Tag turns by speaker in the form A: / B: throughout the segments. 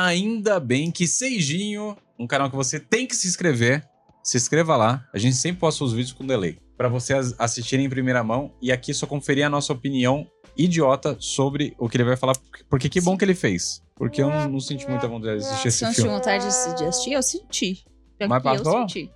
A: ainda bem que Seijinho, um canal que você tem que se inscrever, se inscreva lá. A gente sempre posta os vídeos com delay, pra vocês assistirem em primeira mão e aqui só conferir a nossa opinião idiota sobre o que ele vai falar, porque que bom que ele fez. Porque eu não senti muita vontade de assistir esse
B: Você não
A: filme.
B: tinha vontade de assistir? Eu senti.
A: Mas passou?
B: Eu senti.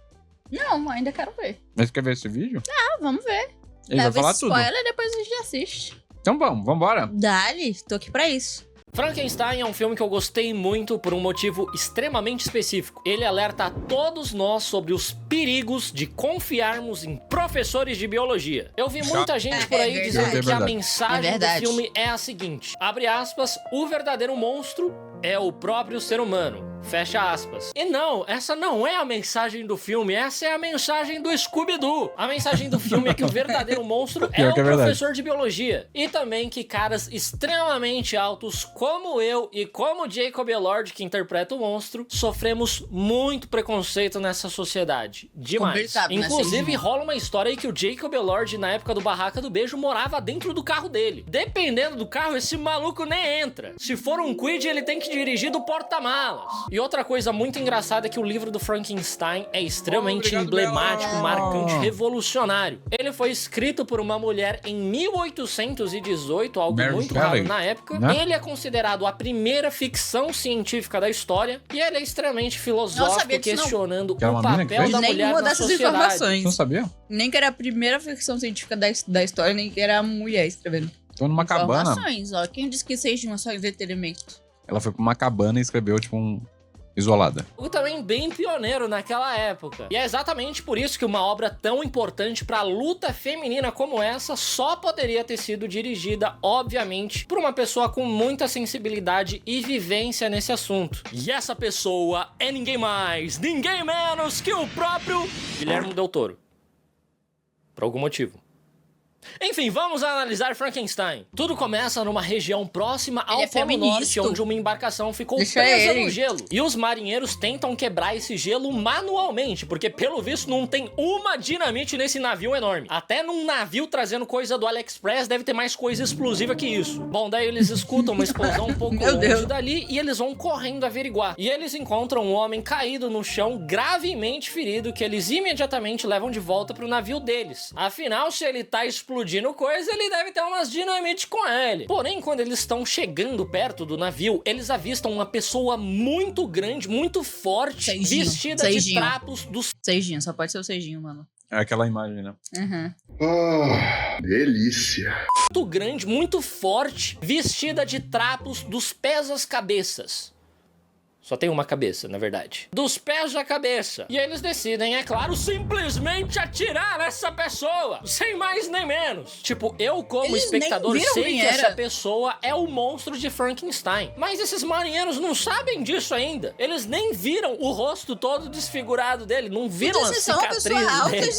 B: Não, ainda quero ver.
A: Mas quer ver esse vídeo?
B: Ah, vamos ver.
A: Ele vai
B: Leva
A: falar
B: esse
A: tudo.
B: spoiler, depois a gente assiste.
A: Então vambora.
B: Dali, tô aqui pra isso.
C: Frankenstein é um filme que eu gostei muito por um motivo extremamente específico. Ele alerta a todos nós sobre os perigos de confiarmos em professores de biologia. Eu vi muita gente por aí dizendo que a mensagem do filme é a seguinte: abre aspas, o verdadeiro monstro é o próprio ser humano. Fecha aspas. E não, essa não é a mensagem do filme, essa é a mensagem do Scooby-Doo. A mensagem do filme é que o verdadeiro monstro é o professor de biologia. E também que caras extremamente altos, como eu e como Jacob Elord, que interpreta o monstro, sofremos muito preconceito nessa sociedade. Demais. Inclusive, rola uma história aí que o Jacob Elord, na época do Barraca do Beijo, morava dentro do carro dele. Dependendo do carro, esse maluco nem entra. Se for um Kwid, ele tem que dirigir do porta-malas. E outra coisa muito engraçada é que o livro do Frankenstein é extremamente emblemático, marcante, revolucionário. Ele foi escrito por uma mulher em 1818, algo muito raro na época. Ele é considerado a primeira ficção científica da história e ele é extremamente filosófico, questionando o papel da mulher na sociedade.
A: Você não sabia?
B: Nem que era a primeira ficção científica da história, nem que era a mulher escrevendo.
A: Tô numa cabana.
B: Ó. Quem disse que seja só entretenimento?
A: Ela foi pra uma cabana e escreveu, tipo, isolada.
C: O também bem pioneiro naquela época. E é exatamente por isso que uma obra tão importante pra luta feminina como essa só poderia ter sido dirigida, obviamente, por uma pessoa com muita sensibilidade e vivência nesse assunto. E essa pessoa é ninguém mais, ninguém menos que o próprio Guilherme Del Toro. Por algum motivo. Enfim, vamos analisar Frankenstein. Tudo começa numa região próxima ao Polo Norte, onde uma embarcação ficou presa no gelo. E os marinheiros tentam quebrar esse gelo manualmente, porque pelo visto não tem uma dinamite nesse navio enorme. Até num navio trazendo coisa do AliExpress deve ter mais coisa explosiva que isso. Bom, daí eles escutam uma explosão um pouco longe dali e eles vão correndo averiguar. E eles encontram um homem caído no chão, gravemente ferido, que eles imediatamente levam de volta pro navio deles. Afinal, se ele tá explodindo coisa, ele deve ter umas dinamite com ele. Porém, quando eles estão chegando perto do navio, eles avistam uma pessoa muito grande, muito forte, vestida de trapos dos...
B: Seijinho, só pode ser o Seijinho, mano.
A: É aquela imagem, né?
D: Delícia.
C: Muito grande, muito forte, vestida de trapos dos pés às cabeças. Só tem uma cabeça, na verdade. Dos pés à cabeça. E eles decidem, é claro, simplesmente atirar nessa pessoa. Sem mais nem menos. Tipo, eu como espectador sei que essa pessoa é o monstro de Frankenstein. Mas esses marinheiros não sabem disso ainda. Eles nem viram o rosto todo desfigurado dele. Não viram as cicatrizes dele.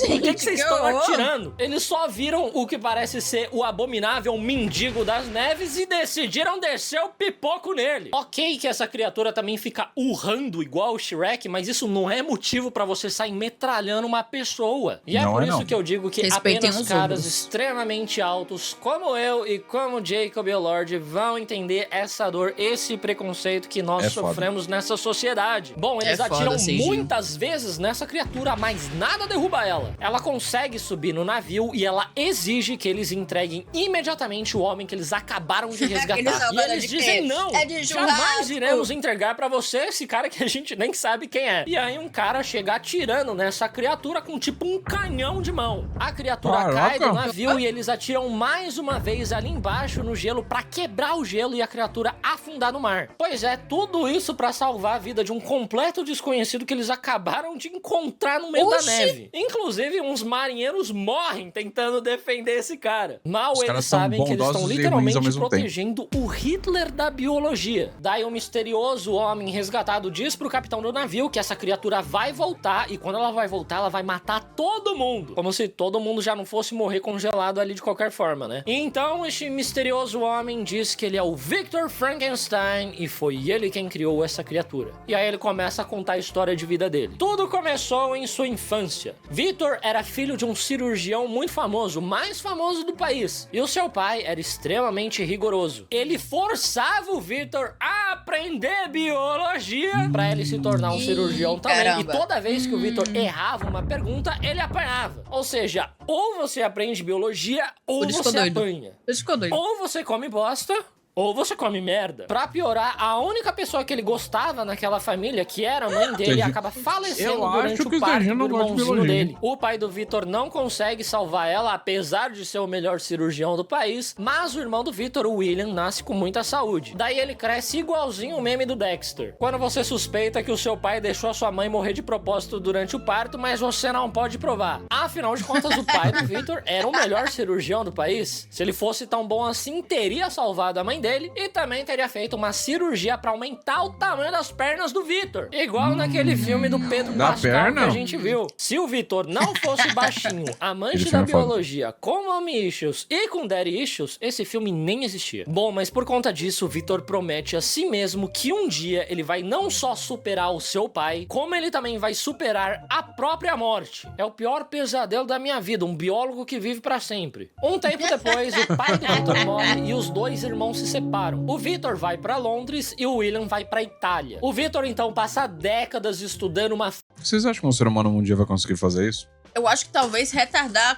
C: Por que vocês estão atirando? Eles só viram o que parece ser o abominável mendigo das neves e decidiram descer o pipoco nele. Ok que essa criatura também fica urrando igual o Shrek, mas isso não é motivo pra você sair metralhando uma pessoa. E é por isso que eu digo que apenas caras extremamente altos, como eu e como Jacob Elord, vão entender essa dor, esse preconceito que nós sofremos nessa sociedade. Bom, eles atiram muitas vezes nessa criatura, mas nada derruba ela. Ela consegue subir no navio e ela exige que eles entreguem imediatamente o homem que eles acabaram de resgatar. E eles dizem não, jamais iremos entregar pra você esse cara que a gente nem sabe quem é. E aí um cara chega atirando nessa criatura com tipo um canhão de mão. A criatura cai do navio e eles atiram mais uma vez ali embaixo no gelo pra quebrar o gelo e a criatura afundar no mar. Pois é, tudo isso pra salvar a vida de um completo desconhecido que eles acabaram de encontrar no meio da neve. Inclusive, uns marinheiros morrem tentando defender esse cara. Mal eles sabem que eles estão literalmente protegendo o Hitler da biologia. Daí o misterioso homem resgatado diz pro capitão do navio que essa criatura vai voltar, e quando ela vai voltar, ela vai matar todo mundo. Como se todo mundo já não fosse morrer congelado ali de qualquer forma, né? E então, este misterioso homem diz que ele é o Victor Frankenstein e foi ele quem criou essa criatura. E aí ele começa a contar a história de vida dele. Tudo começou em sua infância. Victor era filho de um cirurgião muito famoso, o mais famoso do país. E o seu pai era extremamente rigoroso. Ele forçava o Victor a aprender biologia pra ele se tornar um cirurgião também.
B: Caramba.
C: E toda vez que o Victor errava uma pergunta, ele apanhava. Ou seja, ou você aprende biologia, ou
B: Por isso ficou
C: você
B: doido.
C: apanha.
B: Por isso ficou doido.
C: Ou você come bosta, ou você come merda. Pra piorar, a única pessoa que ele gostava naquela família, que era a mãe dele, acaba falecendo
A: Eu
C: durante
A: acho que
C: o
A: o
C: parto
A: Serginho
C: do
A: não gosta de
C: irmãozinho
A: biologia.
C: dele. O pai do Victor não consegue salvar ela, apesar de ser o melhor cirurgião do país, mas o irmão do Victor, o William, nasce com muita saúde. Daí ele cresce igualzinho o meme do Dexter. Quando você suspeita que o seu pai deixou a sua mãe morrer de propósito durante o parto, mas você não pode provar. Afinal de contas, o pai do Victor era o melhor cirurgião do país. Se ele fosse tão bom assim, teria salvado a mãe dele e também teria feito uma cirurgia pra aumentar o tamanho das pernas do Victor. Igual naquele filme do Pedro
A: Da
C: Pascal
A: perna?
C: que a gente viu. Se o Victor não fosse baixinho,
A: Ele
C: amante
A: foi
C: da
A: na foto.
C: biologia, com mommy issues e com daddy issues, esse filme nem existia. Bom, mas por conta disso, o Victor promete a si mesmo que um dia ele vai não só superar o seu pai, como ele também vai superar a própria morte. É o pior pesadelo da minha vida, um biólogo que vive pra sempre. Um tempo depois, o pai do Victor morre e os dois irmãos se separam. O Victor vai pra Londres e o William vai pra Itália. O Victor então passa décadas estudando uma
A: Vocês acham que um ser humano um dia vai conseguir fazer isso?
B: Eu acho que talvez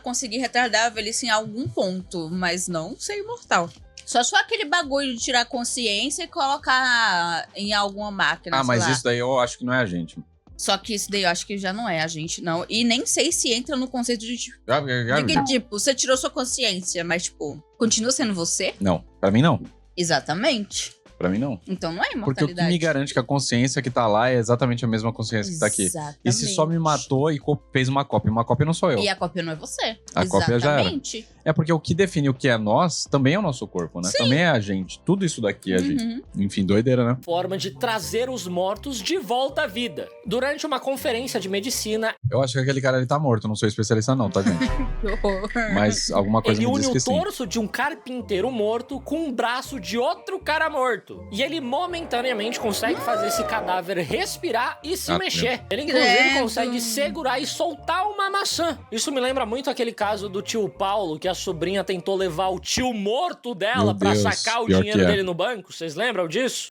B: conseguir retardar a velhice em algum ponto, mas não ser imortal. Só aquele bagulho de tirar consciência e colocar em alguma máquina,
A: Ah,
B: sei
A: mas
B: lá.
A: isso daí eu acho que não é a gente.
B: Só que isso daí eu acho que já não é a gente, não. E nem sei se entra no conceito de que, tipo, você tirou sua consciência, mas, tipo, continua sendo você?
A: Não, pra mim não.
B: Exatamente.
A: Pra mim não.
B: Então não é
A: Porque o
B: imortalidade.
A: que me garante que a consciência que tá lá é exatamente a mesma consciência que tá aqui.
B: Exatamente.
A: E se só me matou e fez uma cópia não sou eu.
B: E a cópia não é você.
A: A cópia já era.
B: Exatamente.
A: É porque o que define o que é nós também é o nosso corpo, né?
B: Sim.
A: Também é a gente. Tudo isso daqui é a gente.
B: Uhum.
A: Enfim, doideira, né?
C: forma de trazer os mortos de volta à vida. Durante uma conferência de medicina,
A: Eu acho que aquele cara ali tá morto. Não sou especialista não, tá, gente?
B: Que horror.
A: Mas alguma coisa
C: ele
A: me
C: une
A: diz
C: o
A: que sim.
C: torso de um carpinteiro morto com um braço de outro cara morto. E ele momentaneamente consegue fazer esse cadáver respirar e se
A: Ah,
C: mexer. Ele inclusive
B: Credo.
C: consegue segurar e soltar uma maçã. Isso me lembra muito aquele caso do tio Paulo, que a sobrinha tentou levar o tio morto dela
A: Meu
C: pra
A: Deus,
C: sacar o
A: pior
C: dinheiro
A: que é.
C: dele no banco. Vocês lembram disso?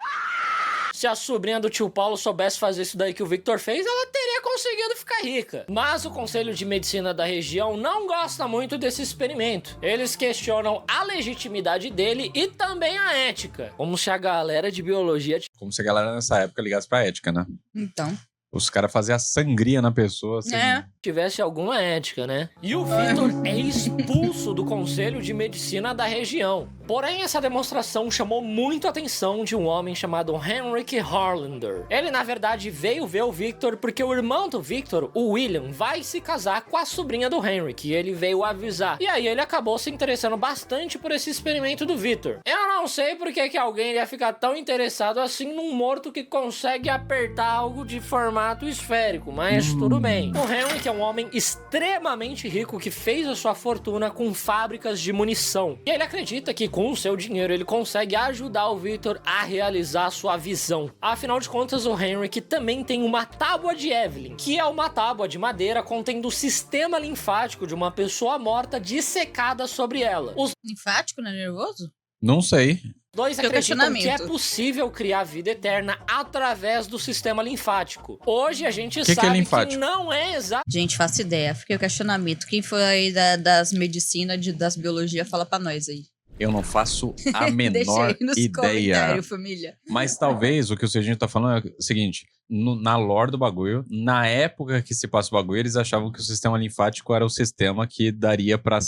C: Se a sobrinha do tio Paulo soubesse fazer isso daí que o Victor fez, ela teria conseguido ficar rica. Mas o Conselho de Medicina da região não gosta muito desse experimento. Eles questionam a legitimidade dele e também a ética. Como se a galera de biologia
A: Como se a galera nessa época ligasse pra ética, né?
B: Então.
A: Os caras faziam a sangria na pessoa, assim.
B: É.
C: tivesse alguma ética, né? E o Victor é expulso do Conselho de Medicina da região. Porém, essa demonstração chamou muito a atenção de um homem chamado Henrik Harlander. Ele, na verdade, veio ver o Victor porque o irmão do Victor, o William, vai se casar com a sobrinha do Henrik, e ele veio avisar. E aí ele acabou se interessando bastante por esse experimento do Victor. Eu não sei por que alguém ia ficar tão interessado assim num morto que consegue apertar algo de formato esférico, mas tudo bem. O Henrik é um homem extremamente rico que fez a sua fortuna com fábricas de munição. E ele acredita que com o seu dinheiro ele consegue ajudar o Victor a realizar a sua visão. Afinal de contas, o Henrik também tem uma tábua de Evelyn, que é uma tábua de madeira contendo o sistema linfático de uma pessoa morta dissecada sobre ela. Os
B: Linfático, né? Nervoso?
A: Não sei.
C: dois
B: Fica o
C: acreditam que é
B: questionamento.
C: possível criar vida eterna através do sistema linfático. Hoje a gente
A: Que é
C: sabe que
A: linfático?
C: não é exato.
B: Gente, faço ideia. Fiquei o questionamento. Quem foi aí das medicinas, das biologia, fala pra nós aí.
A: Eu não faço a
B: Deixa
A: menor
B: aí nos
A: ideia.
B: comentários, família.
A: Mas talvez o que o Serginho tá falando é o seguinte: na lore do bagulho, na época que se passa o bagulho, eles achavam que o sistema linfático era o sistema que daria pra.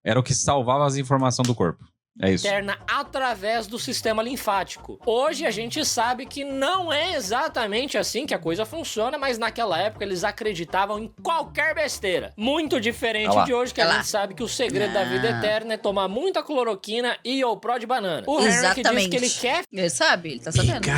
A: Era o que salvava as informações do corpo. É isso.
C: Interna através do sistema linfático. Hoje a gente sabe que não é exatamente assim que a coisa funciona, mas naquela época eles acreditavam em qualquer besteira. Muito diferente
A: Olha lá.
C: de hoje, que
B: Olha
C: a
B: lá.
C: gente sabe que o segredo da vida
B: Ah.
C: eterna é tomar muita cloroquina e o pró de banana. O Henrik diz
B: Exatamente.
C: que ele quer
B: Ele sabe, ele tá sabendo.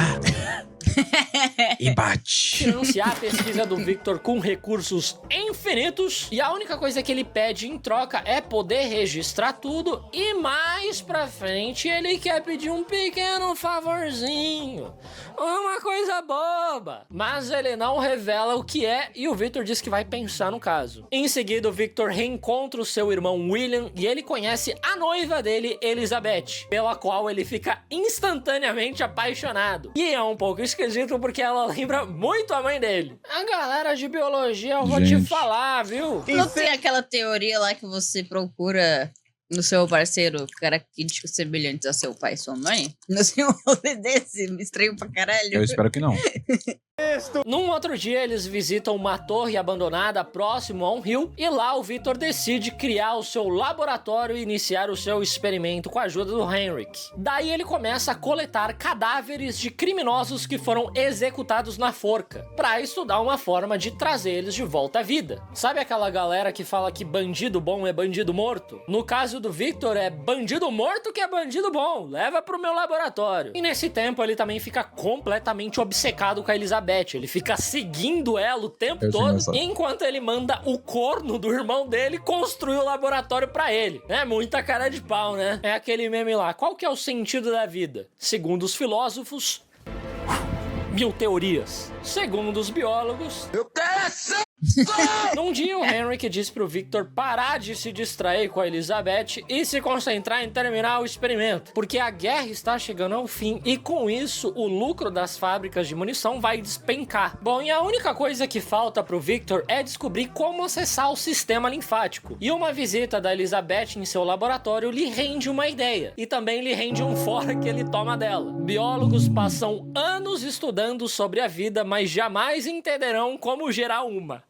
A: e bate.
C: Financiar a pesquisa do Victor com recursos infinitos. E a única coisa que ele pede em troca é poder registrar tudo. E mais pra frente ele quer pedir um pequeno favorzinho. Uma coisa boba. Mas ele não revela o que é e o Victor diz que vai pensar no caso. Em seguida, o Victor reencontra o seu irmão William e ele conhece a noiva dele, Elizabeth, pela qual ele fica instantaneamente apaixonado. E é um pouco esquisito porque ela lembra muito a mãe dele. A galera de biologia, eu vou te falar, viu?
B: Não tem aquela teoria lá que você procura no seu parceiro característicos semelhantes a seu pai e sua mãe? Não sei um rolê desse, me estranho pra caralho.
A: Eu espero que não.
C: Num outro dia, eles visitam uma torre abandonada próximo a um rio e lá o Victor decide criar o seu laboratório e iniciar o seu experimento com a ajuda do Henrik. Daí ele começa a coletar cadáveres de criminosos que foram executados na forca, pra estudar uma forma de trazer eles de volta à vida. Sabe aquela galera que fala que bandido bom é bandido morto? No caso do Victor, é bandido morto que é bandido bom, leva pro meu laboratório. E nesse tempo ele também fica completamente obcecado com a Elizabeth. Ele fica seguindo ela o tempo todo, enquanto ele manda o corno do irmão dele construir o laboratório pra ele. É muita cara de pau, né? É aquele meme lá. Qual que é o sentido da vida? Segundo os filósofos, 1000 teorias. Segundo os biólogos, num dia, o Henrik diz pro Victor parar de se distrair com a Elizabeth e se concentrar em terminar o experimento, porque a guerra está chegando ao fim e com isso o lucro das fábricas de munição vai despencar. Bom, e a única coisa que falta pro Victor é descobrir como acessar o sistema linfático. E uma visita da Elizabeth em seu laboratório lhe rende uma ideia e também lhe rende um fora que ele toma dela. Biólogos passam anos estudando sobre a vida, mas jamais entenderão como gerar uma.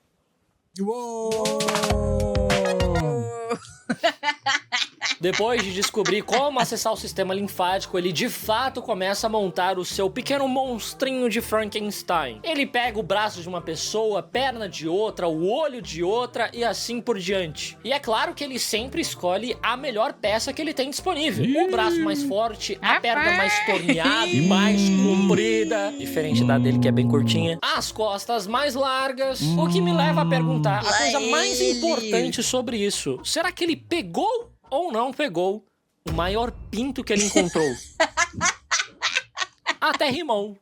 C: Depois de descobrir como acessar o sistema linfático, ele de fato começa a montar o seu pequeno monstrinho de Frankenstein. Ele pega o braço de uma pessoa, perna de outra, o olho de outra e assim por diante. E é claro que ele sempre escolhe a melhor peça que ele tem disponível. O braço mais forte, a perna mais torneada e mais comprida, diferente da dele que é bem curtinha. As costas mais largas. O que me leva a perguntar a coisa mais importante sobre isso. Será que ele pegou ou não pegou o maior pinto que ele encontrou? Até rimou.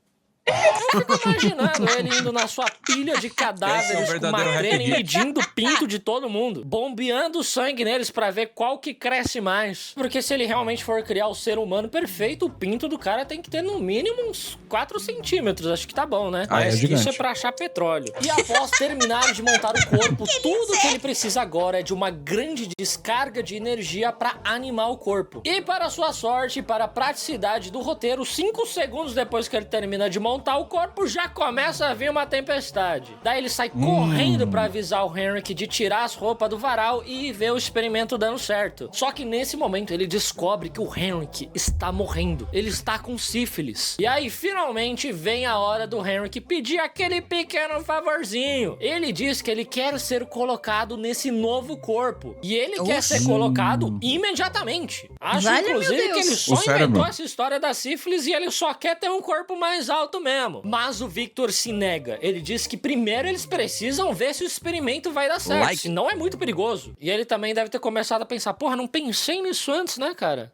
C: Eu fico imaginando ele indo na sua pilha de cadáveres com uma trena e medindo o pinto de todo mundo, bombeando sangue neles pra ver qual que cresce mais. Porque se ele realmente for criar o ser humano perfeito, o pinto do cara tem que ter no mínimo uns 4 centímetros. Acho que tá bom, né? Mas isso é pra achar petróleo. E após terminar de montar o corpo, tudo que ele precisa agora é de uma grande descarga de energia pra animar o corpo. E para sua sorte e para a praticidade do roteiro, 5 segundos depois que ele termina de montar o corpo, já começa a vir uma tempestade. Daí ele sai correndo pra avisar o Henrik de tirar as roupas do varal e ver o experimento dando certo. Só que nesse momento ele descobre que o Henrik está morrendo. Ele está com sífilis. E aí finalmente vem a hora do Henrik pedir aquele pequeno favorzinho. Ele diz que ele quer ser colocado nesse novo corpo. E ele quer ser colocado imediatamente. Acho inclusive que ele só inventou essa história da sífilis e ele só quer ter um corpo mais alto mesmo. Mas o Victor se nega. Ele diz que primeiro eles precisam ver se o experimento vai dar certo, senão é muito perigoso. E ele também deve ter começado a pensar, porra, não pensei nisso antes, né, cara?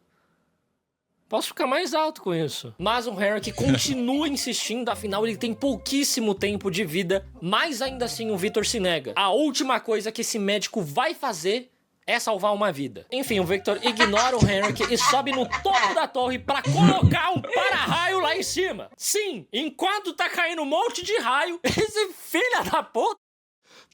C: Posso ficar mais alto com isso. Mas o Henrik continua insistindo, afinal ele tem pouquíssimo tempo de vida, mas ainda assim o Victor se nega. A última coisa que esse médico vai fazer é salvar uma vida. Enfim, o Victor ignora o Henrik e sobe no topo da torre pra colocar um para-raio lá em cima. Sim, enquanto tá caindo um monte de raio, esse filho da puta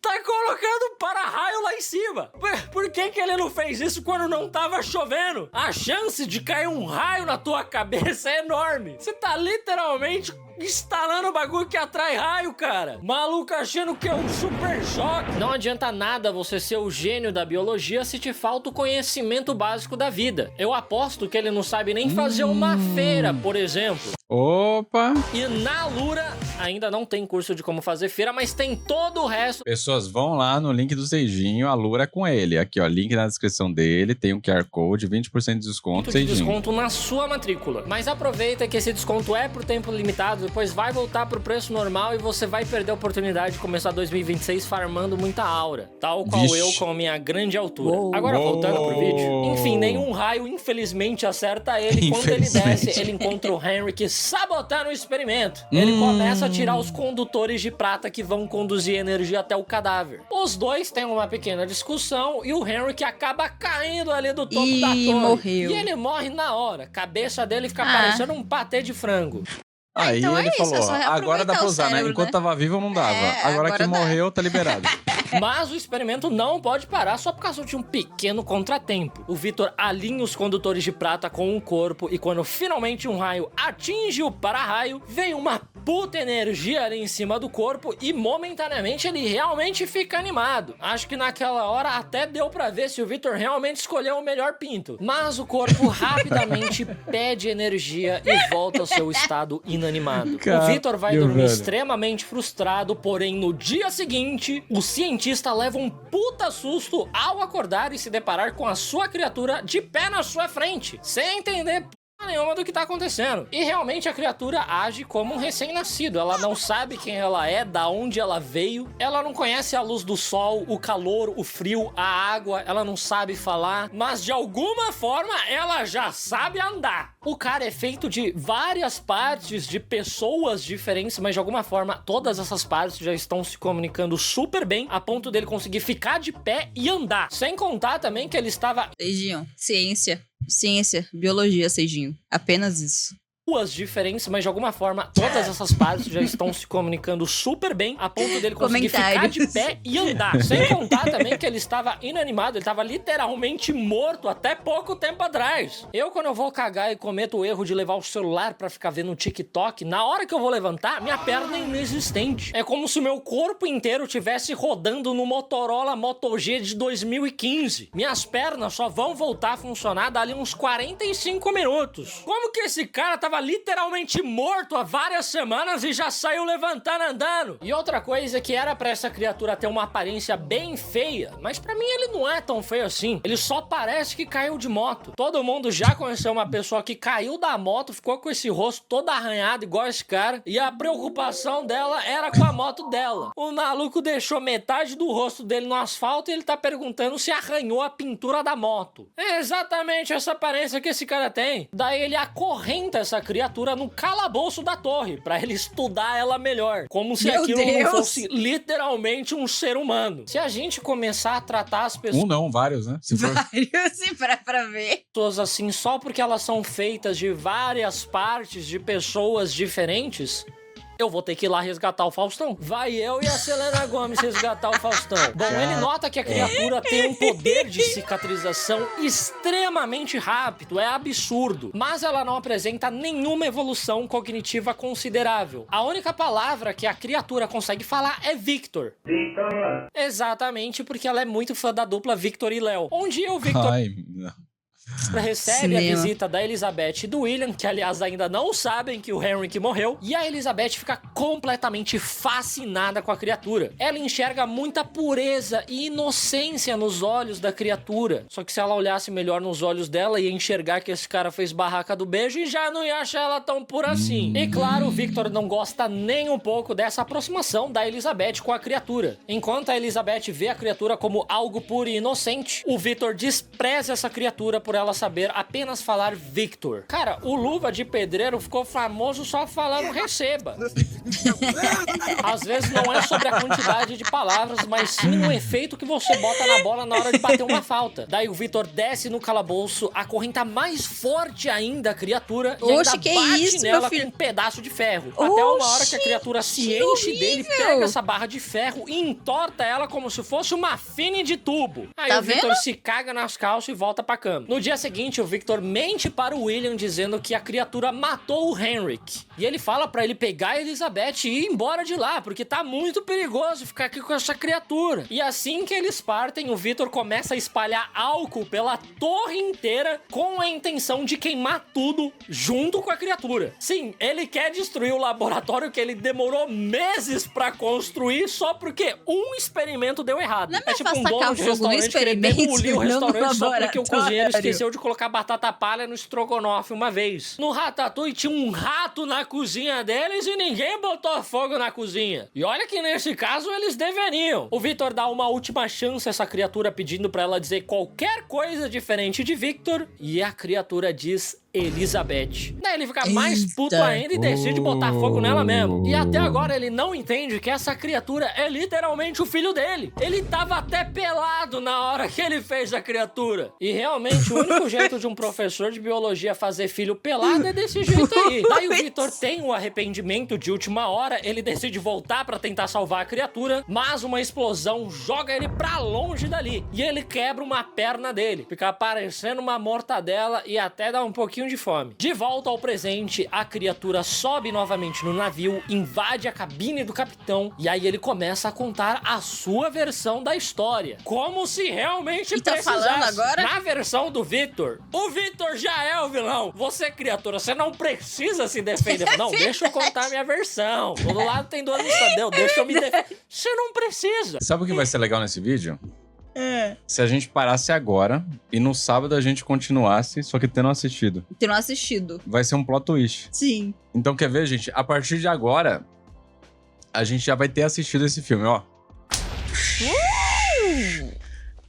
C: tá colocando um para-raio lá em cima. Por que ele não fez isso quando não tava chovendo? A chance de cair um raio na tua cabeça é enorme. Você tá literalmente instalando o bagulho que atrai raio, cara. Maluco achando que é um super choque. Não adianta nada você ser o gênio da biologia se te falta o conhecimento básico da vida. Eu aposto que ele não sabe nem fazer uma feira, por exemplo.
A: Opa!
C: E na Alura ainda não tem curso de como fazer feira, mas tem todo o resto.
A: Pessoas, vão lá no link do Seijinho, a Alura é com ele. Aqui, ó, link na descrição dele, tem um QR Code, 20% de desconto,
C: Seijinho. Desconto na sua matrícula. Mas aproveita que esse desconto é por tempo limitado, mercado, depois vai voltar pro preço normal e você vai perder a oportunidade de começar 2026 farmando muita aura. Tal qual
A: Vixe.
C: eu com a minha grande altura.
B: Uou.
C: Agora, voltando pro
A: Uou.
C: vídeo. Enfim, nenhum raio, infelizmente, acerta ele. Quando ele
A: Infelizmente.
C: desce, ele encontra o Henrik sabotando o experimento. Ele começa a tirar os condutores de prata que vão conduzir energia até o cadáver. Os dois têm uma pequena discussão e o Henrik acaba caindo ali do topo da torre.
B: Morreu.
C: E ele morre na hora. A cabeça dele fica
B: Ah.
C: parecendo um patê de frango.
A: Aí
B: então
A: ele
B: é isso, é
A: falou,
B: só
A: agora dá
B: reaproveitar
A: pra
B: o
A: usar, né?
B: cérebro,
A: Enquanto
B: né?
A: tava vivo não dava.
B: É,
A: agora que
B: agora dá.
A: morreu, tá liberado.
C: Mas o experimento não pode parar só por causa de um pequeno contratempo. O Victor alinha os condutores de prata com o corpo e quando finalmente um raio atinge o para-raio, vem uma puta energia ali em cima do corpo e momentaneamente ele realmente fica animado. Acho que naquela hora até deu pra ver se o Victor realmente escolheu o melhor pinto. Mas o corpo rapidamente pede energia e volta ao seu estado inanimado. O Victor vai dormir extremamente frustrado, porém no dia seguinte, o cientista leva um puta susto ao acordar e se deparar com a sua criatura de pé na sua frente, sem entender nenhuma do que tá acontecendo. E realmente a criatura age como um recém-nascido. Ela não sabe quem ela é, da onde ela veio. Ela não conhece a luz do sol, o calor, o frio, a água. Ela não sabe falar. Mas de alguma forma ela já sabe andar. O cara é feito de várias partes, de pessoas diferentes, mas de alguma forma todas essas partes já estão se comunicando super bem, a ponto dele conseguir ficar de pé e andar. Sem contar também que ele estava...
B: Seijinho, ciência, biologia, Seijinho. Apenas isso.
C: Duas diferentes, mas de alguma forma todas essas partes já estão se comunicando super bem, a ponto dele conseguir ficar de pé e andar. Sem contar também que ele estava inanimado, ele estava literalmente morto até pouco tempo atrás. Quando eu vou cagar e cometo o erro de levar o celular pra ficar vendo um TikTok, na hora que eu vou levantar, minha perna é inexistente. É como se o meu corpo inteiro estivesse rodando no Motorola Moto G de 2015. Minhas pernas só vão voltar a funcionar dali uns 45 minutos. Como que esse cara tava literalmente morto há várias semanas e já saiu levantando andando? E outra coisa que era pra essa criatura ter uma aparência bem feia, mas pra mim ele não é tão feio assim. Ele só parece que caiu de moto. Todo mundo já conheceu uma pessoa que caiu da moto, ficou com esse rosto todo arranhado igual esse cara, e a preocupação dela era com a moto dela. O maluco deixou metade do rosto dele no asfalto e ele tá perguntando se arranhou a pintura da moto. É exatamente essa aparência que esse cara tem. Daí ele acorrenta essa criatura no calabouço da torre, pra ele estudar ela melhor. Como se
B: Meu
C: aquilo
B: Deus.
C: não fosse literalmente um ser humano. Se a gente começar a tratar as pessoas...
A: Vários, né? Se for...
B: Vários, pra ver.
C: pessoas assim só porque elas são feitas de várias partes de pessoas diferentes, eu vou ter que ir lá resgatar o Faustão. Vai eu e a Selena Gomez resgatar o Faustão. Bom, ele nota que a criatura tem um poder de cicatrização extremamente rápido, é absurdo. Mas ela não apresenta nenhuma evolução cognitiva considerável. A única palavra que a criatura consegue falar é Victor. Exatamente, porque ela é muito fã da dupla Victor e Léo. Um dia o Victor...
A: Ai, não.
C: recebe a
B: Cinema.
C: visita da Elizabeth e do William, que aliás ainda não sabem que o Henrik morreu, e a Elizabeth fica completamente fascinada com a criatura. Ela enxerga muita pureza e inocência nos olhos da criatura, só que se ela olhasse melhor nos olhos dela, ia enxergar que esse cara fez barraca do beijo e já não ia achar ela tão pura assim. E claro, o Victor não gosta nem um pouco dessa aproximação da Elizabeth com a criatura. Enquanto a Elizabeth vê a criatura como algo puro e inocente, o Victor despreza essa criatura por ela saber apenas falar Victor. Cara, o Luva de Pedreiro ficou famoso só falando receba. Às vezes não é sobre a quantidade de palavras, mas sim o efeito que você bota na bola na hora de bater uma falta. Daí o Victor desce no calabouço, acorrenta mais forte ainda a criatura e
B: Oxe,
C: ainda
B: que
C: bate
B: isso,
C: nela
B: meu
C: com
B: filho?
C: um pedaço de ferro. Até uma hora que a
B: Oxi,
C: criatura se
B: que
C: enche dele,
B: horrível.
C: pega essa barra de ferro e entorta ela como se fosse uma fine de tubo. Aí
B: Tá
C: o Victor
B: vendo?
C: se caga nas calças e volta pra cama. No dia seguinte, o Victor mente para o William dizendo que a criatura matou o Henrik. E ele fala pra ele pegar a Elizabeth e ir embora de lá, porque tá muito perigoso ficar aqui com essa criatura. E assim que eles partem, o Victor começa a espalhar álcool pela torre inteira com a intenção de queimar tudo junto com a criatura. Sim, ele quer destruir o laboratório que ele demorou meses pra construir só porque um experimento deu errado.
B: Não é mais
C: tipo um
B: fácil tacar
C: dono de
B: fogo no
C: restaurante querer
B: experimento,
C: demolir o
B: não no
C: restaurante só porque o
B: laboratório.
C: cozinheiro esqueceu esqueceu de colocar batata palha no estrogonofe uma vez. No Ratatouille tinha um rato na cozinha deles e ninguém botou fogo na cozinha. E olha que nesse caso eles deveriam. O Victor dá uma última chance a essa criatura pedindo pra ela dizer qualquer coisa diferente de Victor e a criatura diz Elizabeth. Daí ele fica mais puto ainda e decide botar fogo nela mesmo. E até agora ele não entende que essa criatura é literalmente o filho dele. Ele tava até pelado na hora que ele fez a criatura. E realmente o único jeito de um professor de biologia fazer filho pelado é desse jeito aí. Daí o Victor tem um arrependimento de última hora, ele decide voltar pra tentar salvar a criatura, mas uma explosão joga ele pra longe dali. E ele quebra uma perna dele. Fica parecendo uma mortadela e até dá um pouquinho de fome. De volta ao presente, a criatura sobe novamente no navio, invade a cabine do capitão e aí ele começa a contar a sua versão da história. Como se realmente precisasse.
B: Falando agora?
C: Na versão do Victor, o Victor já é o vilão. Você, criatura, você não precisa se defender. Não, deixa eu contar minha versão. Todo lado tem duas histórias. Deixa eu me defender. Você não precisa.
A: Sabe o que vai ser legal nesse vídeo? Se a gente parasse agora e no sábado a gente continuasse, só que tendo assistido.
B: Tendo assistido.
A: Vai ser um plot twist.
B: Sim.
A: Então, quer ver, gente? A partir de agora, a gente já vai ter assistido esse filme, ó.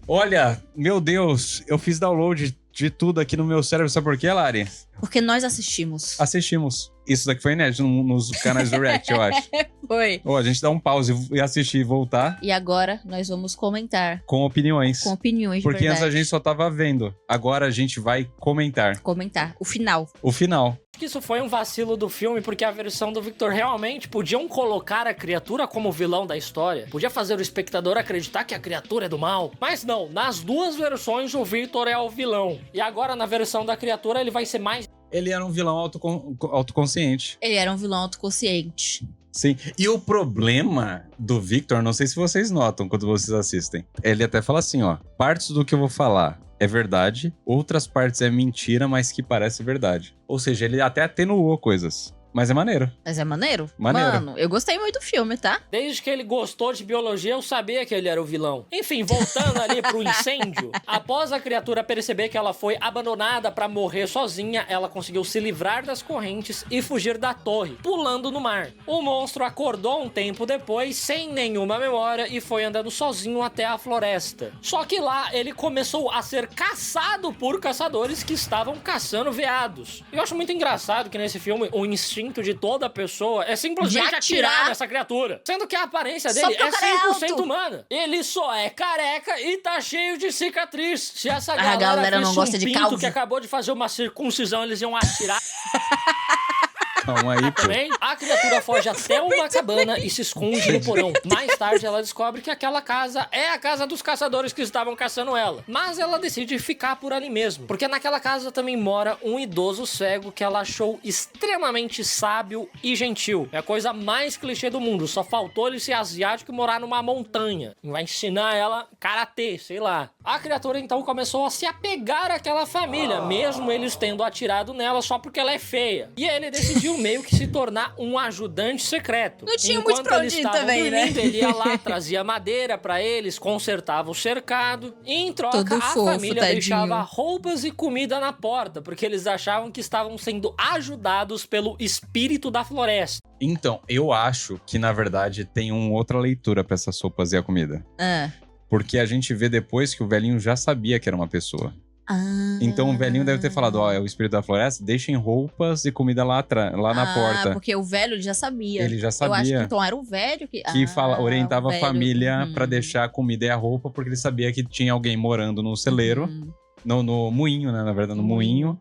A: Olha, meu Deus, eu fiz download de tudo aqui no meu cérebro. Sabe por quê, Lari?
B: Porque nós assistimos.
A: Assistimos. Isso daqui foi inédito nos canais do React, eu acho.
B: Foi.
A: Ou a gente dá um pause e assistir e voltar
B: E agora nós vamos comentar
A: com opiniões.
B: com opiniões de
A: Porque
B: verdade.
A: antes a gente só tava vendo. Agora a gente vai comentar.
B: Comentar. O final.
A: O final.
C: Acho que isso foi um vacilo do filme, porque a versão do Victor realmente podiam colocar a criatura como vilão da história. Podia fazer o espectador acreditar que a criatura é do mal. Mas não, nas duas versões o Victor é o vilão. E agora na versão da criatura ele vai ser mais...
A: Ele era um vilão autoconsciente.
B: Ele era um vilão autoconsciente.
A: Sim. E o problema do Victor, não sei se vocês notam quando vocês assistem. Ele até fala assim, ó. Partes do que eu vou falar é verdade, outras partes é mentira, mas que parece verdade. Ou seja, ele até atenuou coisas. Mas é maneiro.
B: Mas é maneiro?
A: Maneiro.
B: Mano, eu gostei muito do filme, tá?
C: Desde que ele gostou de biologia, eu sabia que ele era o vilão. Enfim, voltando ali pro incêndio, após a criatura perceber que ela foi abandonada pra morrer sozinha, ela conseguiu se livrar das correntes e fugir da torre, pulando no mar. O monstro acordou um tempo depois, sem nenhuma memória, e foi andando sozinho até a floresta. Só que lá, ele começou a ser caçado por caçadores que estavam caçando veados. Eu acho muito engraçado que nesse filme, o instinto de toda pessoa é simplesmente
B: De
C: atirar nessa criatura. Sendo que a aparência dele é 100% humana. Ele só é careca e tá cheio de cicatriz. Se essa galera
B: não
C: visse
B: gosta de
C: pinto
B: calvo.
C: que acabou de fazer uma circuncisão, eles iam atirar.
A: Calma aí, pô.
C: Também, a criatura foge até uma cabana e se esconde no porão. Mais tarde, ela descobre que aquela casa é a casa dos caçadores que estavam caçando ela. Mas ela decide ficar por ali mesmo, porque naquela casa também mora um idoso cego que ela achou extremamente sábio e gentil. É a coisa mais clichê do mundo. Só faltou ele ser asiático e morar numa montanha. E vai ensinar ela karatê, sei lá. A criatura então começou a se apegar àquela família, mesmo eles tendo atirado nela só porque ela é feia. E ele decidiu meio que se tornar um ajudante secreto.
B: Não tinha muito pra onde ir também, né?
C: Ele ia lá, trazia madeira pra eles, consertava o cercado. E em troca,
B: Todo
C: a
B: fofo,
C: família
B: tadinho.
C: deixava roupas e comida na porta, porque eles achavam que estavam sendo ajudados pelo espírito da floresta.
A: Então, eu acho que, na verdade, tem uma outra leitura pra essas sopas e a comida. Porque a gente vê depois que o velhinho já sabia que era uma pessoa. Então o velhinho deve ter falado, ó, é o espírito da floresta, deixem roupas e comida lá na porta.
B: Porque o velho já sabia.
A: Ele já
B: Eu acho que
A: sabia
B: então era o velho que
A: orientava
B: o
A: a
B: velho.
A: família pra deixar a comida e a roupa, porque ele sabia que tinha alguém morando no celeiro, no moinho, né, na verdade, no moinho.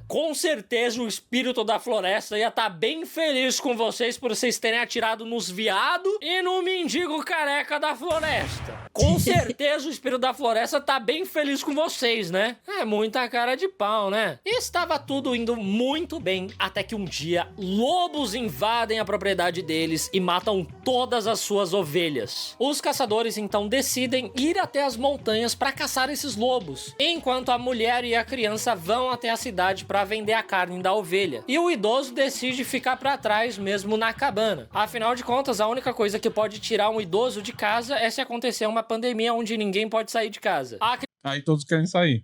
C: Com certeza o espírito da floresta ia estar bem feliz com vocês por vocês terem atirado nos viados e no mendigo careca da floresta. Com certeza o espírito da floresta tá bem feliz com vocês, né? É muita cara de pau, né? E estava tudo indo muito bem até que um dia lobos invadem a propriedade deles e matam todas as suas ovelhas. Os caçadores então decidem ir até as montanhas para caçar esses lobos, enquanto a mulher e a criança vão até a cidade para vender a carne da ovelha. E o idoso decide ficar para trás mesmo na cabana. Afinal de contas, a única coisa que pode tirar um idoso de casa é se acontecer uma pandemia onde ninguém pode sair de casa.
A: Aí todos querem sair.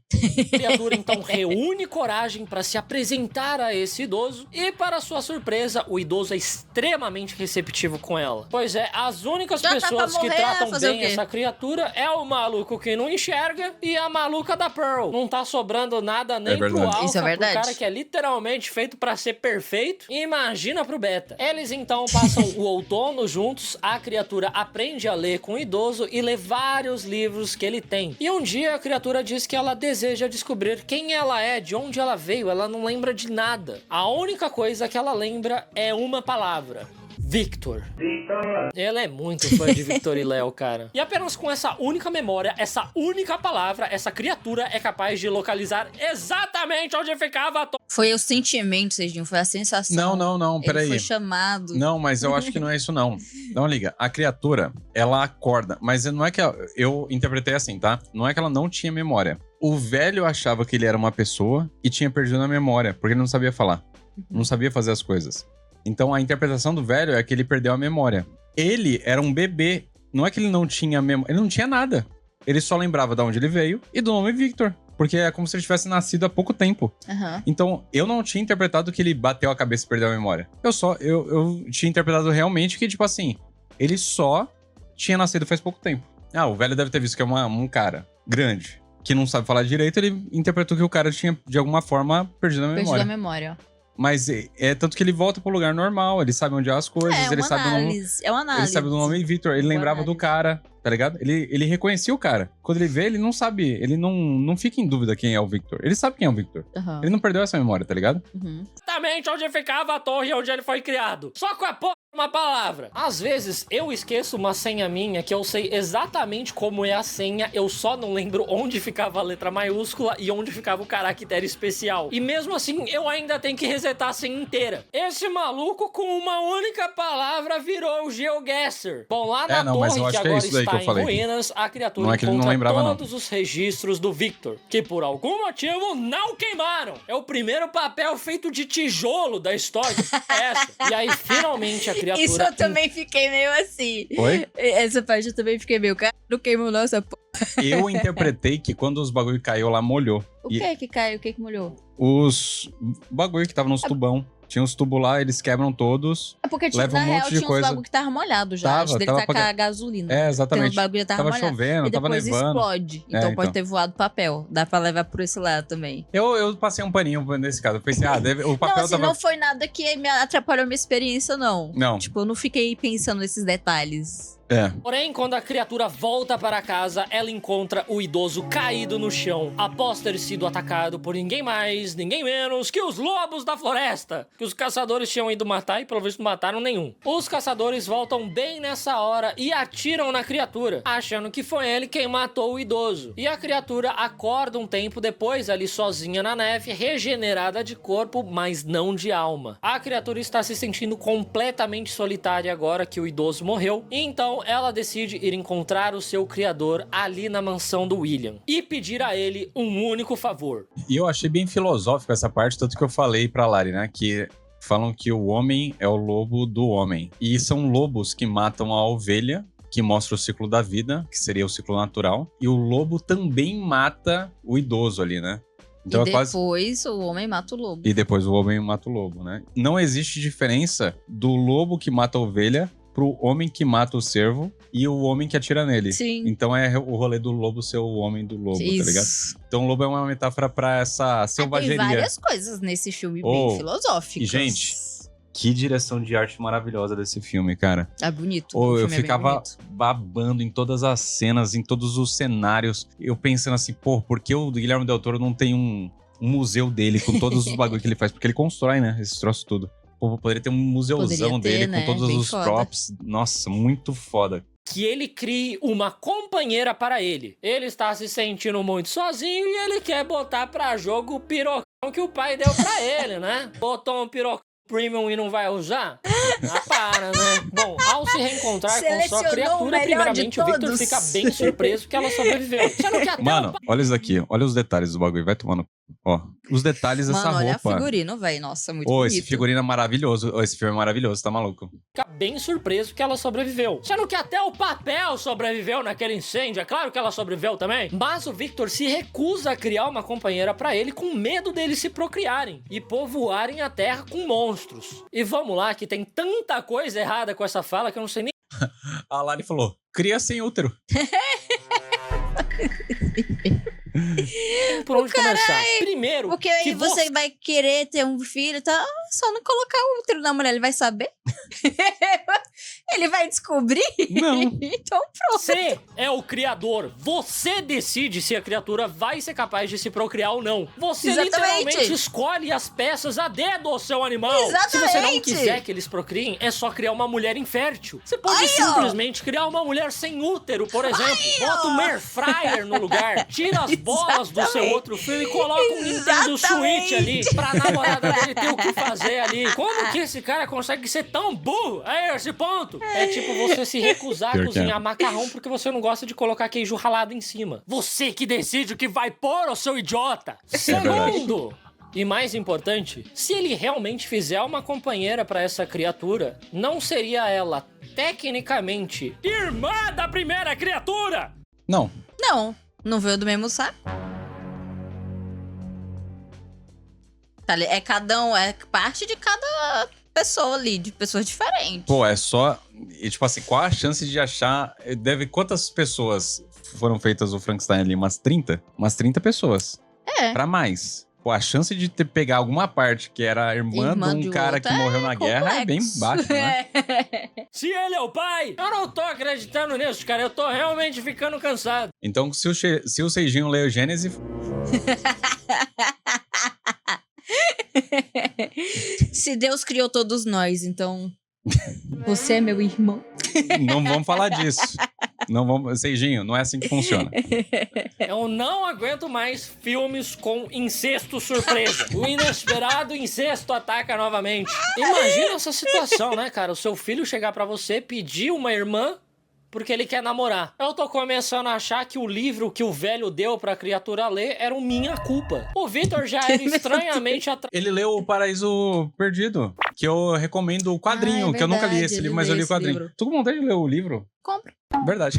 C: A criatura então reúne coragem para se apresentar a esse idoso e, para sua surpresa, o idoso é extremamente receptivo com ela. Pois é, as únicas
B: Já tá
C: pessoas
B: pra
C: que
B: morrer,
C: tratam
B: fazer o
C: bem
B: quê?
C: essa criatura é o maluco que não enxerga e a maluca da Pearl. Não tá sobrando nada nem pro
A: verdade.
C: Alpha,
B: Isso é verdade.
C: pro cara que é literalmente feito para ser perfeito. E imagina pro Beta. Eles então passam o outono juntos, a criatura aprende a ler com o idoso e lê vários livros que ele tem. E um dia a criatura diz que ela deseja descobrir quem ela é, de onde ela veio, ela não lembra de nada. A única coisa que ela lembra é uma palavra: Victor. Ela é muito fã de Victor e Léo, cara. E apenas com essa única memória, essa única palavra, essa criatura é capaz de localizar exatamente onde ficava a
B: Foi o sentimento, Serginho, foi a sensação.
A: Não, peraí.
B: Ele foi chamado.
A: Não, mas eu acho que não é isso, não. Não, liga. A criatura, ela acorda. Mas não é que eu interpretei assim, tá? Não é que ela não tinha memória. O velho achava que ele era uma pessoa e tinha perdido a memória, porque ele não sabia falar. Não sabia fazer as coisas. Então, a interpretação do velho é que ele perdeu a memória. Ele era um bebê. Não é que ele não tinha memória. Ele não tinha nada. Ele só lembrava de onde ele veio e do nome Victor. Porque é como se ele tivesse nascido há pouco tempo.
B: Aham.
A: Então, eu não tinha interpretado que ele bateu a cabeça e perdeu a memória. Eu tinha interpretado realmente que, tipo assim, ele só tinha nascido faz pouco tempo. Ah, o velho deve ter visto que é um cara grande, que não sabe falar direito, ele interpretou que o cara tinha, de alguma forma, perdido a
B: Perdi
A: memória.
B: a memória.
A: Mas é tanto que ele volta pro lugar normal, ele sabe onde é as coisas,
B: É
A: ele
B: uma
A: sabe o nome.
B: análise. É uma análise.
A: Ele sabe do nome Victor, ele
B: Boa
A: lembrava do
B: análise.
A: cara, tá ligado? Ele reconhecia o cara. Quando ele vê, ele não sabe, ele não fica em dúvida quem é o Victor. Ele sabe quem é o Victor.
B: Aham.
A: Ele não perdeu essa memória, tá ligado?
B: Uhum.
C: exatamente onde ficava a torre onde ele foi criado. Só com a porra de uma palavra. Às vezes eu esqueço uma senha minha que eu sei exatamente como é a senha, eu só não lembro onde ficava a letra maiúscula e onde ficava o caractere especial. E mesmo assim eu ainda tenho que resetar a senha inteira. Esse maluco com uma única palavra virou o GeoGuessr. Bom, lá na
A: não, mas eu
C: torre que
A: acho que é
C: agora
A: isso daí
C: está
A: que eu
C: em
A: falei.
C: ruínas, a criatura
A: Não é que ele não
C: encontra
A: lembrava, não.
C: todos os registros do Victor, que por algum motivo não queimaram. É o primeiro papel feito de tijolo da história. Essa. E aí, finalmente, a criatura...
B: Isso eu também fiquei meio assim.
A: Oi?
B: Essa parte eu também fiquei meio... Cara, não queimou nossa p...
A: Eu interpretei que quando os bagulho caiu lá, molhou.
B: O
A: E
B: que que caiu? O que que molhou?
A: os bagulho que tava nos tubão. Tinha uns tubos lá, eles quebram todos.
B: É porque, tipo,
A: Leva
B: na
A: um
B: real,
A: monte de
B: tinha uns
A: coisa.
B: bagulho que tava molhado já.
A: Tava,
B: Antes dele
A: tava
B: tacar a gasolina.
A: É,
B: Tem uns
A: exatamente.
B: bagulho que tava
A: Tava
B: molhado.
A: chovendo,
B: E
A: tava
B: depois
A: nevando.
B: explode. Então
A: então.
B: pode ter voado papel. Dá pra levar por esse lado também.
A: Eu passei um paninho nesse caso. Eu pensei, o papel
B: Não, assim,
A: tava...
B: não foi nada que me atrapalhou a minha experiência, não.
A: Não.
B: Tipo, eu não fiquei pensando nesses detalhes.
A: É.
C: Porém, quando a criatura volta para casa, ela encontra o idoso caído no chão, após ter sido atacado por ninguém mais, ninguém menos que os lobos da floresta, que os caçadores tinham ido matar e pelo visto não mataram nenhum. Os caçadores voltam bem nessa hora e atiram na criatura, achando que foi ele quem matou o idoso. E a criatura acorda um tempo depois, ali sozinha na neve, regenerada de corpo, mas não de alma. A criatura está se sentindo completamente solitária agora que o idoso morreu, e então ela decide ir encontrar o seu criador ali na mansão do William e pedir a ele um único favor.
A: E eu achei bem filosófico essa parte, tanto que eu falei pra Lari, né? Que falam que o homem é o lobo do homem. E são lobos que matam a ovelha, que mostra o ciclo da vida, que seria o ciclo natural. E o lobo também mata o idoso ali, né? Então
B: e
A: é quase...
B: depois o homem mata o lobo.
A: E depois o homem mata o lobo, né? Não existe diferença do lobo que mata a ovelha pro homem que mata o cervo e o homem que atira nele.
B: Sim.
A: Então é o rolê do lobo ser o homem do lobo,
B: Isso.
A: tá ligado? Então o lobo é uma metáfora pra essa selvageria.
B: Tem várias coisas nesse filme
A: Oh,
B: bem filosóficas.
A: E, gente, que direção de arte maravilhosa desse filme, cara.
B: É bonito.
A: Ou
B: o
A: eu
B: filme é bem
A: ficava
B: bonito.
A: babando em todas as cenas, em todos os cenários. Eu pensando assim, pô, por que o Guilherme Del Toro não tem um museu dele com todos os bagulho que ele faz? Porque ele constrói, né? Esses troços tudo. Pô, poderia ter um museuzão
B: Poderia ter,
A: dele
B: né?
A: com todos
B: Bem
A: os
B: foda.
A: props. Nossa, muito foda.
C: Que ele crie uma companheira para ele. Ele está se sentindo muito sozinho e ele quer botar pra jogo o pirocão que o pai deu pra ele, né? Botou um pirocão premium e não vai usar? Ah, para, né? Bom, ao se reencontrar com sua
B: Selecionou o
C: criatura,
B: melhor
C: primeiramente
B: de
C: o Victor
B: todos.
C: fica bem surpreso que ela sobreviveu. Sendo que até
A: Mano,
C: o
A: olha isso aqui. Olha os detalhes do bagulho. Vai tomando. Ó, os detalhes dessa
B: Mano, olha a
A: roupa.
B: figurino, velho. Nossa, muito
A: Ô,
B: bonito.
A: esse figurino é maravilhoso. Ô, esse filme é maravilhoso, tá maluco?
C: Fica bem surpreso que ela sobreviveu. Sendo que até o papel sobreviveu naquele incêndio. É claro que ela sobreviveu também. Mas o Victor se recusa a criar uma companheira pra ele com medo deles se procriarem e povoarem a Terra com monstros. E vamos lá, que tem tanta coisa errada com essa fala que eu não sei nem
A: A Lari falou, cria sem útero.
C: por onde começar. Primeiro,
B: Porque
C: que
B: aí você vai querer ter um filho, tá? Só não colocar o útero na mulher, ele vai saber? Ele vai descobrir?
A: Não.
B: Então pronto.
C: Você é o criador. Você decide se a criatura vai ser capaz de se procriar ou não. Você
B: Exatamente.
C: literalmente escolhe as peças a dedo ao seu animal. Se você não
B: Exatamente.
C: quiser que eles procriem, é só criar uma mulher infértil. Você pode
B: Aí, ó.
C: simplesmente criar uma mulher sem útero, por exemplo. Bota um air fryer no lugar, tira as bolas do seu outro filho e coloca um Nintendo Switch ali pra namorada dele ter o que fazer ali. Como que esse cara consegue ser tão burro a esse ponto? É tipo você se recusar a
A: Pior que é.
C: cozinhar macarrão porque você não gosta de colocar queijo ralado em cima. Você que decide o que vai pôr, ô seu idiota! Segundo, e mais importante, se ele realmente fizer uma companheira pra essa criatura, não seria ela, tecnicamente, irmã da primeira criatura?
A: Não.
B: Não veio do mesmo saco. É cada um, é parte de cada pessoa ali, de pessoas diferentes.
A: Pô, é só... E, tipo assim, qual a chance de achar... Quantas pessoas foram feitas o Frankenstein ali? Umas 30? Umas 30 pessoas.
B: É.
A: Pra mais. Pô, a chance de pegar alguma parte que era a irmã de um cara que morreu na guerra é bem baixa, né?
C: Se ele é o pai, eu não tô acreditando nisso, cara. Eu tô realmente ficando cansado.
A: Então, se o Seijinho leu Gênesis...
B: Se Deus criou todos nós, então você é meu irmão.
A: Não vamos falar disso. Não vamos... Seijinho, não é assim que funciona.
C: Eu não aguento mais filmes com incesto surpresa. O inesperado incesto ataca novamente. Imagina essa situação, né, cara? O seu filho chegar pra você, pedir uma irmã porque ele quer namorar. Eu tô começando a achar que o livro que o velho deu pra criatura ler era o Minha Culpa. O Victor já era estranhamente
A: Ele leu O Paraíso Perdido, que eu recomendo o quadrinho,
B: Ah, é
A: que eu nunca li
B: verdade,
A: esse
B: ele
A: livro, mas
B: leu
A: eu li o
B: esse
A: quadrinho.
B: livro.
A: Tô com vontade de ler o livro?
B: Compra.
A: Verdade.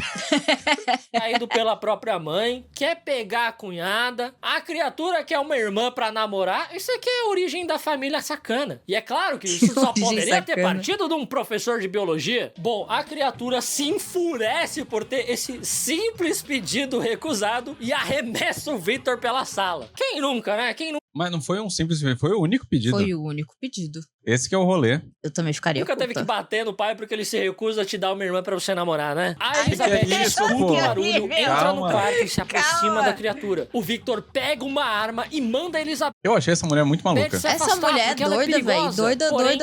C: traído pela própria mãe, quer pegar a cunhada, a criatura quer uma irmã pra namorar. Isso aqui é a origem da família sacana. E é claro que isso só
B: Origem
C: poderia ter
B: sacana.
C: partido de um professor de biologia. Bom, a criatura se enfurece por ter esse simples pedido recusado e arremessa o Victor pela sala. Quem nunca, né? Quem
A: Mas não foi um simples, foi o único pedido.
B: Foi o único pedido.
A: Esse que é o rolê.
B: Eu também ficaria
C: nunca teve que
B: puta.
C: bater no pai porque ele se recusa a te dar uma irmã pra você namorar, né? A
A: que
C: Elizabeth
A: é isso,
C: escuta
A: pô?
C: o barulho, entra
A: Calma.
C: no quarto e se aproxima
B: Calma.
C: da criatura. O Victor pega uma arma e manda a Elizabeth
A: Eu achei essa mulher muito maluca.
C: se
B: Essa
C: afastar,
B: mulher é
C: porque ela
B: doida, velho.
C: perigosa.
B: Doida,
C: Porém,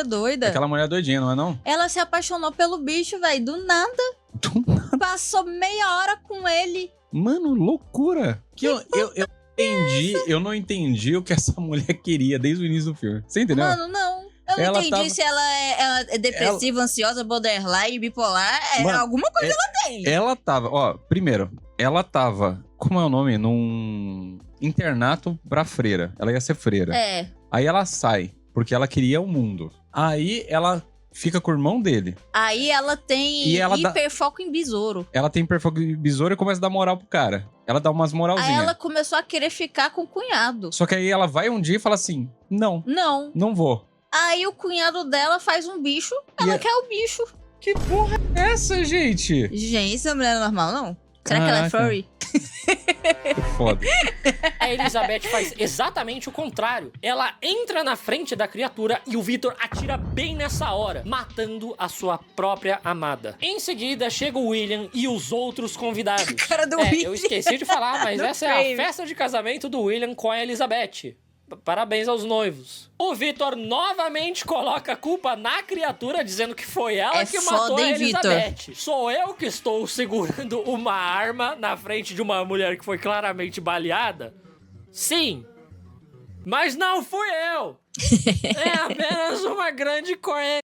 B: doida.
A: Aquela mulher doidinha, não é não?
B: Ela se apaixonou pelo bicho, velho. Do nada.
A: Do nada.
B: Passou meia hora com ele.
A: Mano, loucura. Que eu não entendi o que essa mulher queria desde o início do filme. Você entendeu?
B: Mano, não. Eu não
A: Ela
B: entendi
A: tava-
B: se ela é depressiva, ansiosa, borderline, bipolar.
A: Mano,
B: alguma coisa ela tem.
A: Ela tava, ó, primeiro, ela tava, como é o nome? Num internato pra freira. Ela ia ser freira.
B: É.
A: Aí ela sai, porque ela queria o mundo. Aí ela fica com o irmão dele.
B: Aí ela tem
A: E ela dá-
B: hiperfoco em besouro.
A: Ela tem perfil de besouro e começa a dar moral pro cara. Ela dá umas
B: Aí
A: moralzinhas.
B: ela começou a querer ficar com o cunhado.
A: Só que aí ela vai um dia e fala assim, não,
B: Não.
A: não vou.
B: Aí o cunhado dela faz um bicho,
A: E
B: ela
A: é-
B: quer o bicho.
A: Que porra é essa, gente?
B: Gente, essa mulher não é normal, não? Será que ela é
A: Caraca.
B: furry?
A: Que foda.
C: a Elizabeth faz exatamente o contrário. Ela entra na frente da criatura e o Victor atira bem nessa hora, matando a sua própria amada. Em seguida, chega o William e os outros convidados.
B: Cara do
C: Eu
B: William.
C: esqueci de falar, mas
B: No
C: essa é a
B: frame.
C: festa de casamento do William com a Elizabeth. Parabéns aos noivos. O Victor novamente coloca a culpa na criatura, dizendo que foi ela
B: É
C: que
B: foda,
C: matou a
B: hein, Victor?
C: Elizabeth. Sou eu que estou segurando uma arma na frente de uma mulher que foi claramente baleada? Sim. Mas não fui eu. É apenas uma grande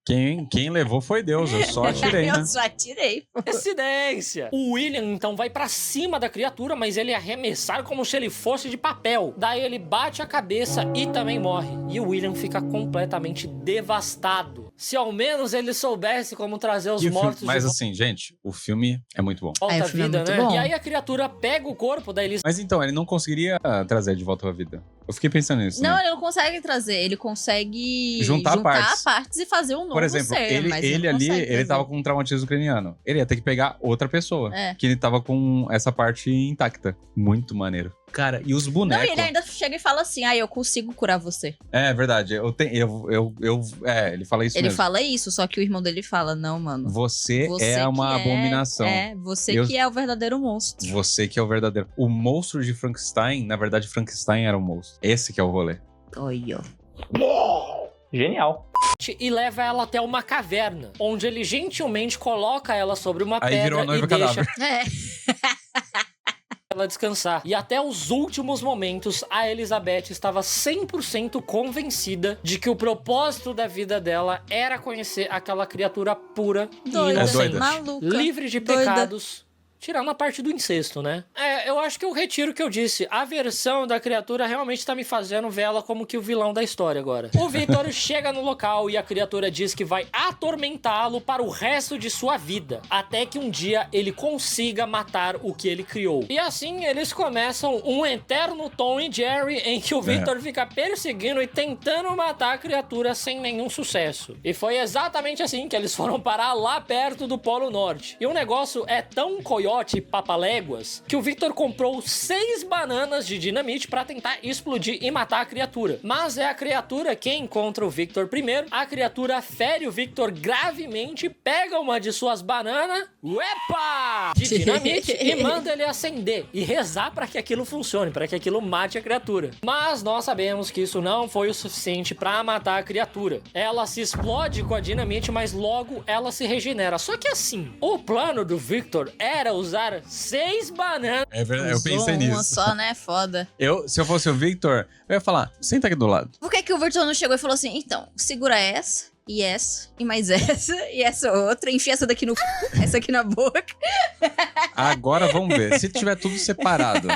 A: Quem levou foi Deus, eu só atirei, né?
B: Eu só atirei.
C: coincidência. O William, então, vai pra cima da criatura, mas ele é arremessado como se ele fosse de papel. Daí ele bate a cabeça e também morre. E o William fica completamente devastado. Se ao menos ele soubesse como trazer os
A: E o filme-
C: mortos
A: Mas
C: de
A: assim, gente, o filme é muito bom.
C: volta
B: Aí,
C: à
B: o filme é
C: vida,
B: muito
C: né?
B: bom.
C: E aí a criatura pega o corpo da Elisa.
A: Mas então, ele não conseguiria trazer de volta à vida. Eu fiquei pensando nisso.
B: Não,
A: né?
B: ele não consegue trazer. Ele consegue
A: Juntar partes.
B: partes e fazer um novo
A: Por exemplo,
B: ser. mas
A: ele
B: não
A: ali,
B: consegue
A: ele
B: trazer.
A: tava com um traumatismo craniano. Ele ia ter que pegar outra pessoa.
B: É.
A: Que ele tava com essa parte intacta. Muito maneiro. Cara, e os
B: Não,
A: bonecos?
B: e ele ainda chega e fala assim, eu consigo curar você.
A: É verdade. Ele fala isso
B: Ele
A: mesmo.
B: fala isso, só que o irmão dele fala, não, mano.
A: Você
B: Você
A: é uma
B: que
A: abominação.
B: Você
A: Eu-
B: que é o verdadeiro monstro.
A: Você que é o verdadeiro. O monstro de Frankenstein, na verdade, Frankenstein era um monstro. Esse que é o rolê.
B: Olha.
D: Genial.
C: E leva ela até uma caverna, onde ele gentilmente coloca ela sobre uma
A: Aí virou
C: pedra
A: a
C: e
A: noiva
C: deixa
A: cadáver.
B: É.
C: ela descansar. E até os últimos momentos, a Elizabeth estava 100% convencida de que o propósito da vida dela era conhecer aquela criatura pura e
B: Doida,
C: inocente.
B: maluca.
C: Livre de
B: doida.
C: pecados. Tirando a parte do incesto, né? Eu acho que eu retiro o que eu disse. A versão da criatura realmente tá me fazendo ver ela como que o vilão da história agora. O Victor chega no local e a criatura diz que vai atormentá-lo para o resto de sua vida. Até que um dia ele consiga matar o que ele criou. E assim eles começam um eterno Tom e Jerry em que o Victor fica perseguindo e tentando matar a criatura sem nenhum sucesso. E foi exatamente assim que eles foram parar lá perto do Polo Norte. E o negócio é tão coiote e papaléguas que o Victor comprou 6 bananas de dinamite pra tentar explodir e matar a criatura. Mas é a criatura quem encontra o Victor primeiro. A criatura fere o Victor gravemente, pega uma de suas bananas, de dinamite e manda ele acender e rezar pra que aquilo funcione, pra que aquilo mate a criatura. Mas nós sabemos que isso não foi o suficiente pra matar a criatura. Ela se explode com a dinamite, mas logo ela se regenera. Só que assim, o plano do Victor era usar 6 bananas.
A: É verdade, eu
B: Usou
A: pensei
B: uma
A: nisso.
B: só, né? Foda.
A: Se eu fosse o Victor, eu ia falar, senta aqui do lado.
B: Por que o Victor não chegou e falou assim, então, segura essa, e mais essa, e essa outra, enfia essa daqui no essa aqui na boca.
A: Agora vamos ver. Se tiver tudo separado,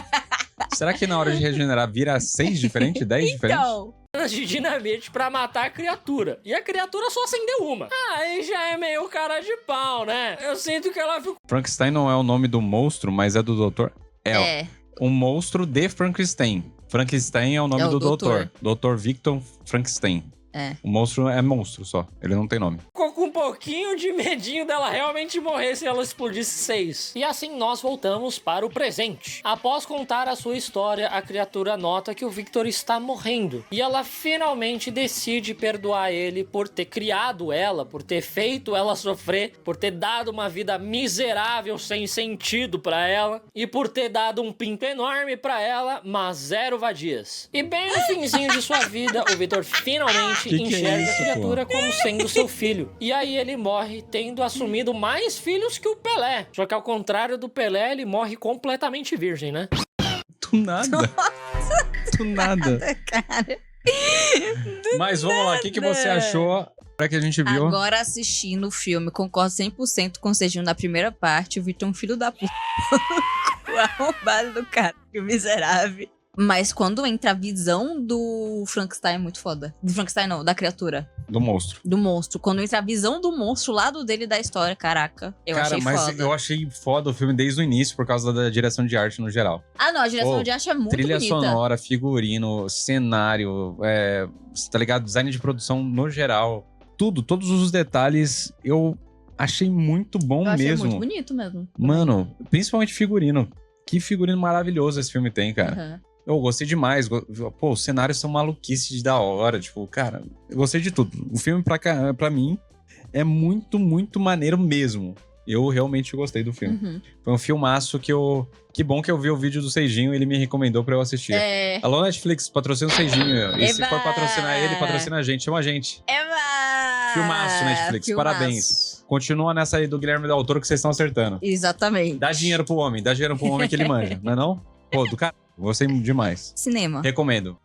A: será que na hora de regenerar vira 6 diferentes, 10 diferentes?
B: Então,
C: De dinamite pra matar a criatura. E a criatura só acendeu uma. Aí já é meio cara de pau, né? Eu sinto que ela ficou.
A: Frankenstein não é o nome do monstro, mas é do doutor.
B: é.
A: Um monstro de Frankenstein. Frankenstein é o nome
B: É o
A: do
B: doutor.
A: doutor. Dr. Victor Frankenstein.
B: É.
A: O monstro é monstro só. Ele não tem nome.
C: Ficou com um pouquinho de medinho dela realmente morrer se ela explodisse 6. E assim nós voltamos para o presente. Após contar a sua história, a criatura nota que o Victor está morrendo. E ela finalmente decide perdoar ele por ter criado ela, por ter feito ela sofrer, por ter dado uma vida miserável sem sentido pra ela e por ter dado um pinto enorme pra ela, mas 0 vadias. E bem no finzinho de sua vida, o Victor finalmente
A: Que é
C: enxerga
A: isso,
C: a criatura como sendo seu filho. E aí ele morre tendo assumido mais filhos que o Pelé. Só que ao contrário do Pelé, ele morre completamente virgem, né?
A: Do nada. Do nada.
B: Cara.
A: Mas vamos lá, o que você achou? Pra que a gente viu?
B: Agora assistindo o filme, concordo 100% com o Serginho na primeira parte. O Victor é um filho da puta. O arrombado do cara, que miserável. Mas quando entra a visão do Frankenstein é muito foda. Do Frankenstein não, da criatura.
A: Do monstro.
B: Do monstro. Quando entra a visão do monstro, o lado dele da história, caraca, eu achei
A: mas
B: foda.
A: eu achei foda o filme desde o início por causa da direção de arte no geral.
B: Ah, não, a direção de arte é muito
A: Trilha
B: bonita.
A: sonora, figurino, cenário, tá ligado? Design de produção no geral. Tudo, todos os detalhes eu achei muito bom
B: Eu achei
A: mesmo.
B: muito bonito mesmo.
A: Mano, principalmente figurino. Que figurino maravilhoso esse filme tem, cara.
B: Uhum.
A: Eu gostei demais. Pô, os cenários são maluquices da hora. Tipo, cara, eu gostei de tudo. O filme, pra mim, é muito, muito maneiro mesmo. Eu realmente gostei do filme.
B: Uhum.
A: Foi um filmaço que eu... Que bom que eu vi o vídeo do Seijinho e ele me recomendou pra eu assistir.
B: É.
A: Alô, Netflix, patrocina o Seijinho. E se
B: Eba!
A: for patrocinar ele, patrocina a gente. Chama a gente.
B: Eva!
A: Filmaço, Netflix.
B: Filmaço.
A: Parabéns. Continua nessa aí do Guilherme Del Toro que vocês estão acertando.
B: Exatamente.
A: Dá dinheiro pro homem que ele manja, não é não? Pô, do cara. Gostei demais.
B: Cinema.
A: Recomendo.